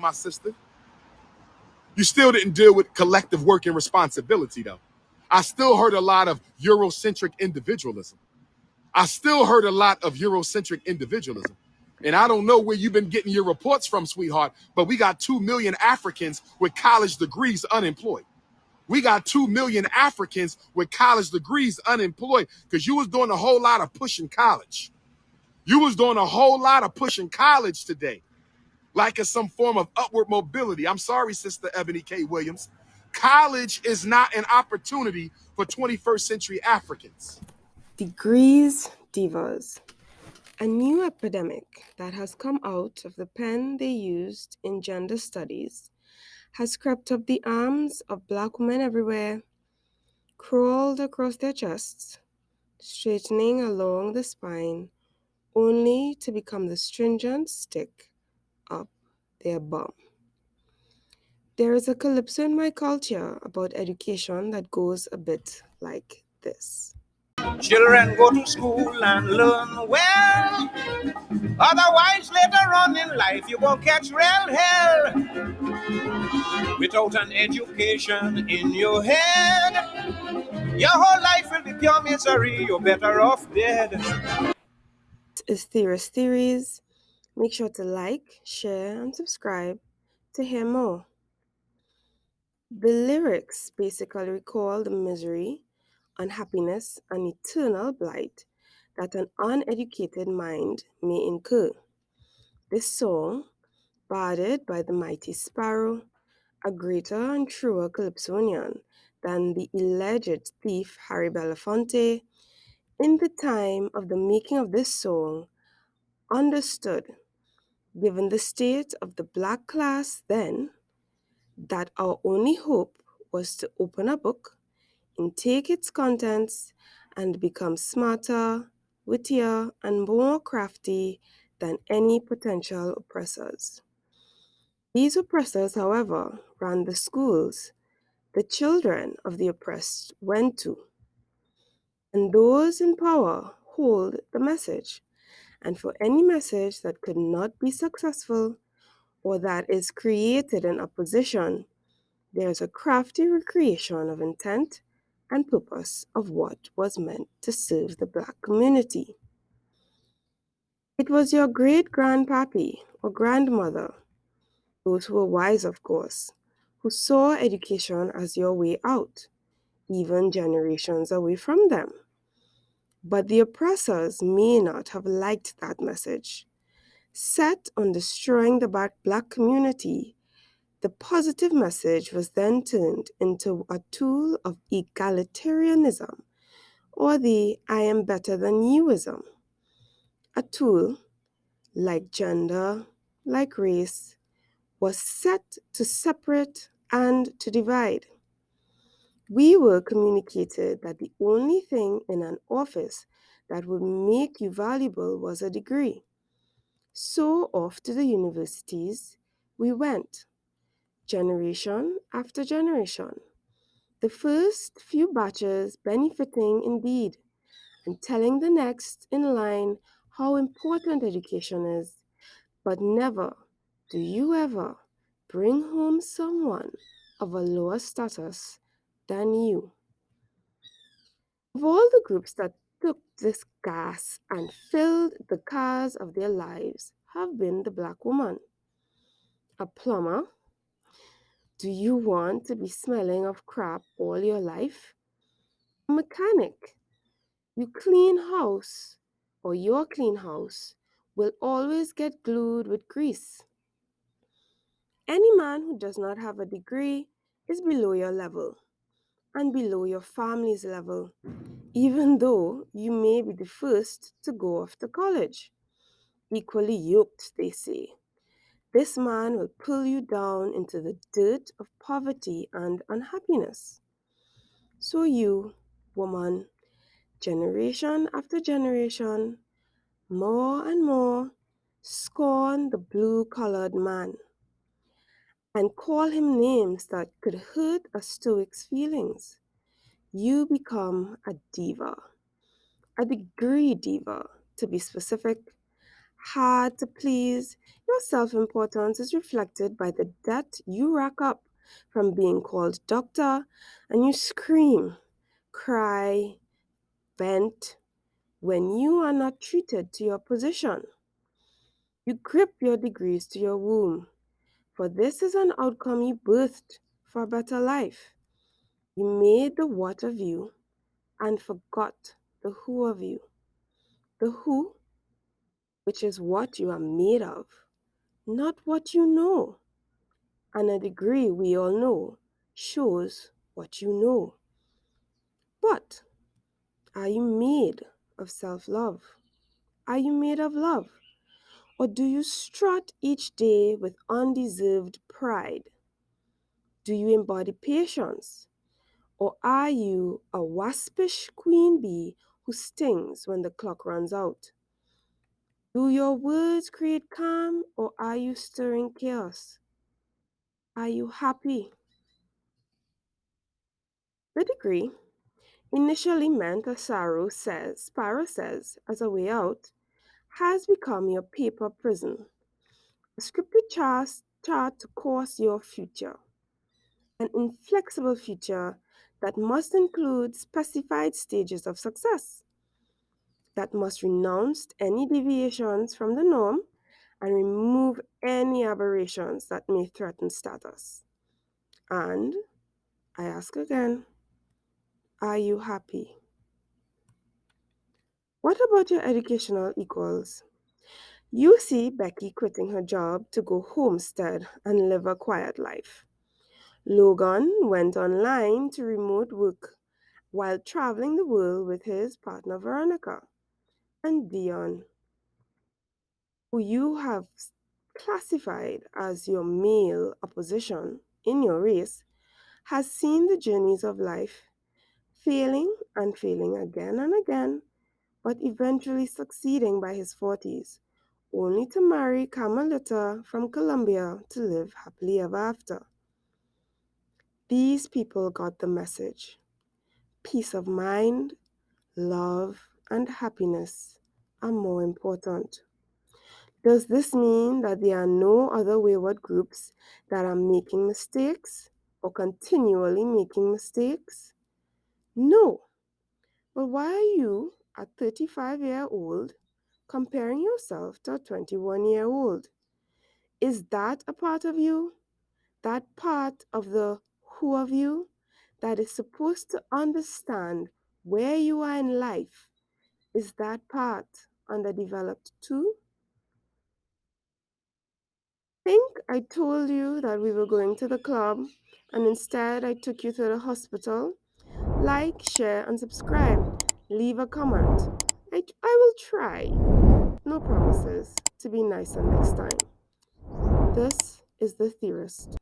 my sister. You still didn't deal with collective work and responsibility, though. I still heard a lot of Eurocentric individualism. I still heard a lot of Eurocentric individualism. And I don't know where you've been getting your reports from, sweetheart, but we got 2 million Africans with college degrees unemployed. We got 2 million Africans with college degrees unemployed because you was doing a whole lot of pushing college. You was doing a whole lot of pushing college today, like it's some form of upward mobility. I'm sorry, Sister Ebony K. Williams. College is not an opportunity for 21st century Africans. Degrees, divas. A new epidemic that has come out of the pen they used in gender studies has crept up the arms of black women everywhere, crawled across their chests, straightening along the spine, only to become the stringent stick up their bum. There is a calypso in my culture about education that goes a bit like this. Children go to school and learn well. Otherwise, later on in life, you gon' catch real hell. Without an education in your head, your whole life will be pure misery. You're better off dead. This is Theorist Theories. Make sure to like, share, and subscribe to hear more. The lyrics basically recall the misery, unhappiness, and eternal blight that an uneducated mind may incur. This song, barded by the mighty Sparrow, a greater and truer Calypsonian than the alleged thief Harry Belafonte, in the time of the making of this song, understood, given the state of the black class then, that our only hope was to open a book, intake its contents, and become smarter, wittier, and more crafty than any potential oppressors. These oppressors, however, ran the schools the children of the oppressed went to, and those in power hold the message. And for any message that could not be successful or that is created in opposition, there is a crafty recreation of intent and purpose of what was meant to serve the black community. It was your great-grandpappy or grandmother, those who were wise of course, who saw education as your way out, even generations away from them. But the oppressors may not have liked that message. Set on destroying the black community, the positive message was then turned into a tool of egalitarianism, or the I am better than youism. A tool, like gender, like race, was set to separate and to divide. We were communicated that the only thing in an office that would make you valuable was a degree. So off to the universities we went, generation after generation. The first few batches benefiting indeed, and telling the next in line how important education is, but never do you ever bring home someone of a lower status than you. Of all the groups that took this gas and filled the cars of their lives have been the black woman. A plumber? Do you want to be smelling of crap all your life? A mechanic? You clean house, or your clean house, will always get glued with grease. Any man who does not have a degree is below your level and below your family's level, even though you may be the first to go off to college. Equally yoked, they say. This man will pull you down into the dirt of poverty and unhappiness. So you, woman, generation after generation, more and more, scorn the blue-collared man and call him names that could hurt a stoic's feelings. You become a diva, a degree diva, to be specific, hard to please, your self importance is reflected by the debt you rack up from being called doctor, and you scream, cry, vent when you are not treated to your position. You grip your degrees to your womb, for this is an outcome you birthed for a better life. You made the what of you and forgot the who of you. The who, which is what you are made of, not what you know. And a degree we all know shows what you know. But are you made of self love? Are you made of love? Or do you strut each day with undeserved pride? Do you embody patience? Or are you a waspish queen bee who stings when the clock runs out? Do your words create calm or are you stirring chaos? Are you happy? The degree, initially meant as Sparrow says, as a way out, has become your paper prison, a scripted chart to course your future, an inflexible future that must include specified stages of success, that must renounce any deviations from the norm and remove any aberrations that may threaten status. And I ask again, are you happy? What about your educational equals? You see Becky quitting her job to go homestead and live a quiet life. Logan went online to remote work while traveling the world with his partner Veronica. And Dion, who you have classified as your male opposition in your race, has seen the journeys of life, failing and failing again and again, but eventually succeeding by his 40s, only to marry Carmelita from Colombia to live happily ever after. These people got the message. Peace of mind, love, and happiness are more important. Does this mean that there are no other wayward groups that are making mistakes or continually making mistakes? No. But why are you, a 35-year-old, comparing yourself to a 21-year-old? Is that a part of you? That part of the who of you that is supposed to understand where you are in life? Is that part underdeveloped too? Think I told you that we were going to the club and instead I took you to the hospital? Like, share, and subscribe. Leave a comment. I will try. No promises to be nicer next time. This is The Theorist.